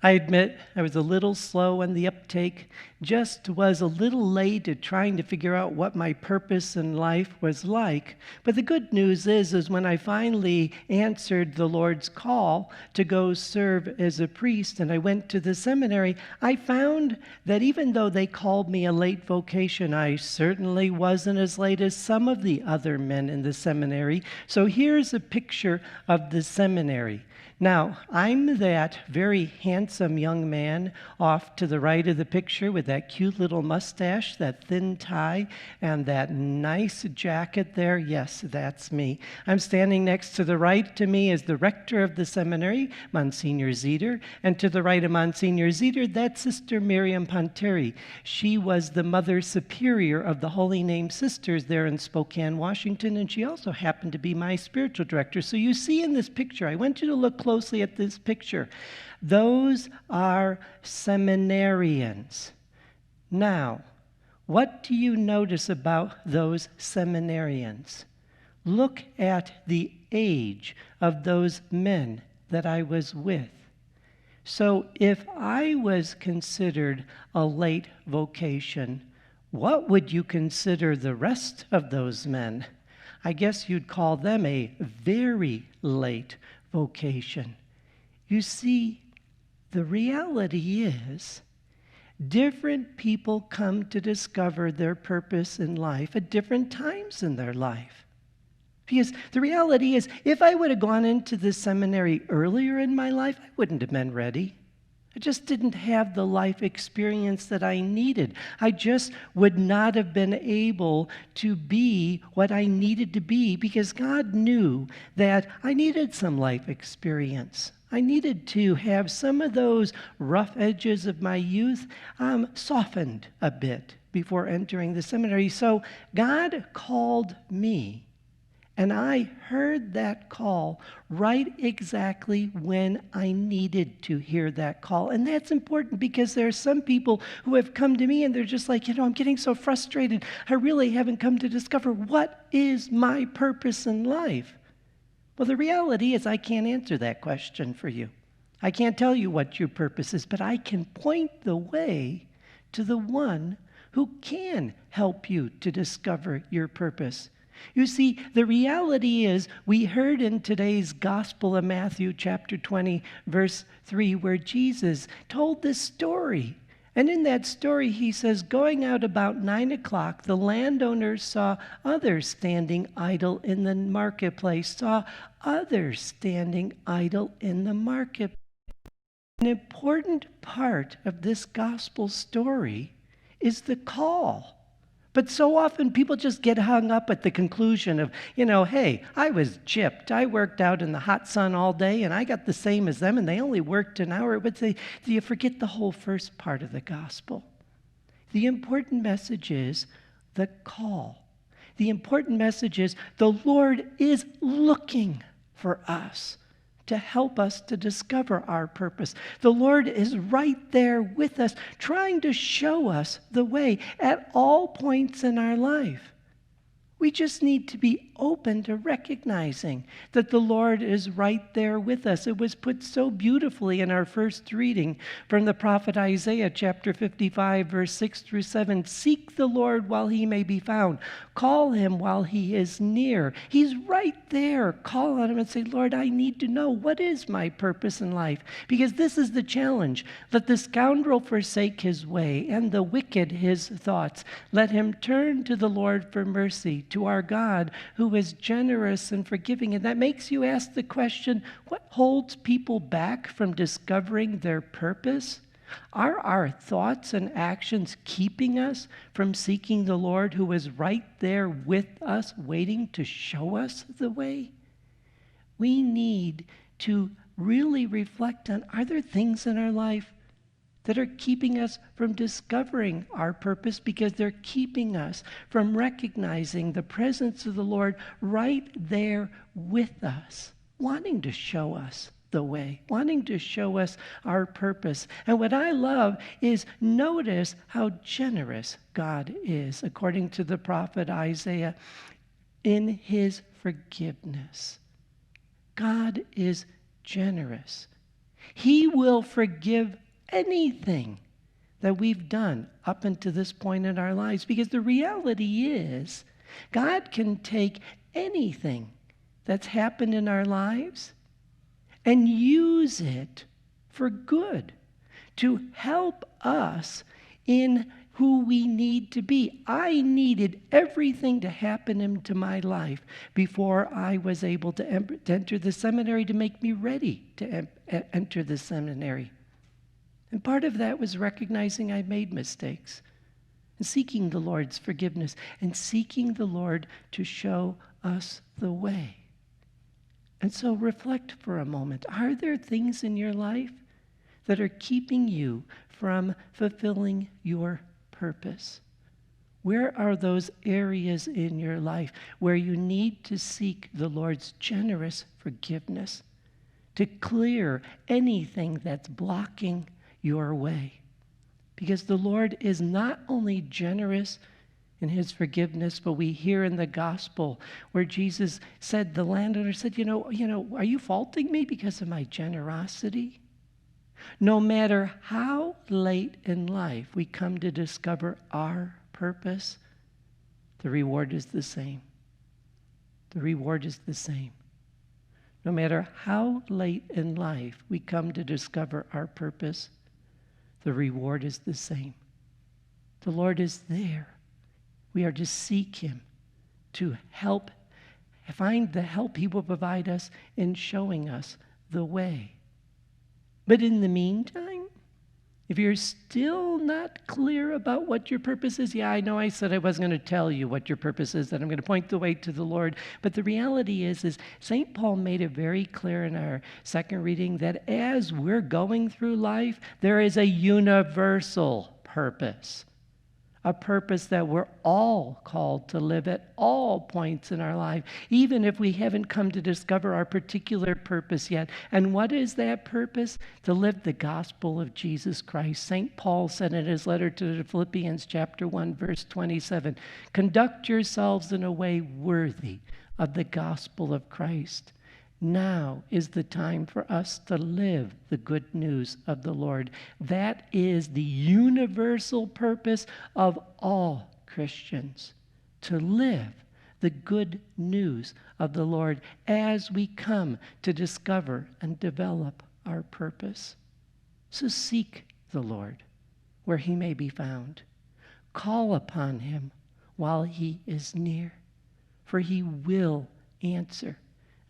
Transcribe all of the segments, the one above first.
I admit I was a little slow on the uptake, just was a little late at trying to figure out what my purpose in life was like. But the good news is when I finally answered the Lord's call to go serve as a priest and I went to the seminary, I found that even though they called me a late vocation, I certainly wasn't as late as some of the other men in the seminary. So here's a picture of the seminary. Now, I'm that very handsome young man off to the right of the picture with that cute little mustache, that thin tie, and that nice jacket there. Yes, that's me. I'm standing next to the right to me is the rector of the seminary, Monsignor Zeder, and to the right of Monsignor Zeder, that's Sister Miriam Ponteri. She was the Mother Superior of the Holy Name Sisters there in Spokane, Washington, and she also happened to be my spiritual director. So you see in this picture, I want you to look closely at this picture. Those are seminarians. Now, what do you notice about those seminarians? Look at the age of those men that I was with. So if I was considered a late vocation, what would you consider the rest of those men? I guess you'd call them a very late vocation. You see, the reality is different people come to discover their purpose in life at different times in their life. Because the reality is, if I would have gone into the seminary earlier in my life, I wouldn't have been ready. I just didn't have the life experience that I needed. I just would not have been able to be what I needed to be because God knew that I needed some life experience. I needed to have some of those rough edges of my youth softened a bit before entering the seminary. So God called me. And I heard that call right exactly when I needed to hear that call. And that's important because there are some people who have come to me and they're just like, I'm getting so frustrated. I really haven't come to discover what is my purpose in life. Well, the reality is I can't answer that question for you. I can't tell you what your purpose is, but I can point the way to the one who can help you to discover your purpose. You see, the reality is we heard in today's Gospel of Matthew chapter 20, verse 3, where Jesus told this story. And in that story, he says, going out about 9 o'clock, the landowners saw others standing idle in the marketplace, saw others standing idle in the marketplace. An important part of this gospel story is the call. But so often people just get hung up at the conclusion of, hey, I was gypped. I worked out in the hot sun all day and I got the same as them and they only worked an hour. But do you forget the whole first part of the gospel? The important message is the call. The important message is the Lord is looking for us to help us to discover our purpose. The Lord is right there with us, trying to show us the way at all points in our life. We just need to be open to recognizing that the Lord is right there with us. It was put so beautifully in our first reading from the prophet Isaiah, chapter 55, verse 6 through 7. Seek the Lord while he may be found. Call him while he is near. He's right there. Call on him and say, Lord, I need to know what is my purpose in life. Because this is the challenge. Let the scoundrel forsake his way and the wicked his thoughts. Let him turn to the Lord for mercy, to our God who is generous and forgiving. And that makes you ask the question, what holds people back from discovering their purpose? Are our thoughts and actions keeping us from seeking the Lord who is right there with us, waiting to show us the way? We need to really reflect on, are there things in our life that are keeping us from discovering our purpose because they're keeping us from recognizing the presence of the Lord right there with us, wanting to show us the way, wanting to show us our purpose. And what I love is notice how generous God is, according to the prophet Isaiah, in his forgiveness. God is generous. He will forgive anything that we've done up until this point in our lives. Because the reality is, God can take anything that's happened in our lives and use it for good to help us in who we need to be. I needed everything to happen into my life before I was able to enter the seminary, to make me ready to enter the seminary. And part of that was recognizing I made mistakes and seeking the Lord's forgiveness and seeking the Lord to show us the way. And so reflect for a moment. Are there things in your life that are keeping you from fulfilling your purpose? Where are those areas in your life where you need to seek the Lord's generous forgiveness to clear anything that's blocking your way? Because the Lord is not only generous in his forgiveness, but we hear in the gospel where Jesus said, the landowner said, you know, are you faulting me because of my generosity? No matter how late in life we come to discover our purpose, the reward is the same. The reward is the same. No matter how late in life we come to discover our purpose, the reward is the same. The Lord is there. We are to seek him to find the help he will provide us in showing us the way. But in the meantime, if you're still not clear about what your purpose is, I know I said I wasn't going to tell you what your purpose is, that I'm going to point the way to the Lord. But the reality is St. Paul made it very clear in our second reading that as we're going through life, there is a universal purpose. A purpose that we're all called to live at all points in our life, even if we haven't come to discover our particular purpose yet. And what is that purpose? To live the gospel of Jesus Christ. St. Paul said in his letter to the Philippians chapter 1, verse 27, conduct yourselves in a way worthy of the gospel of Christ. Now is the time for us to live the good news of the Lord. That is the universal purpose of all Christians, to live the good news of the Lord as we come to discover and develop our purpose. So seek the Lord where he may be found. Call upon him while he is near, for he will answer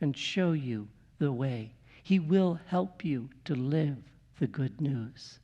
and show you the way. He will help you to live the good news.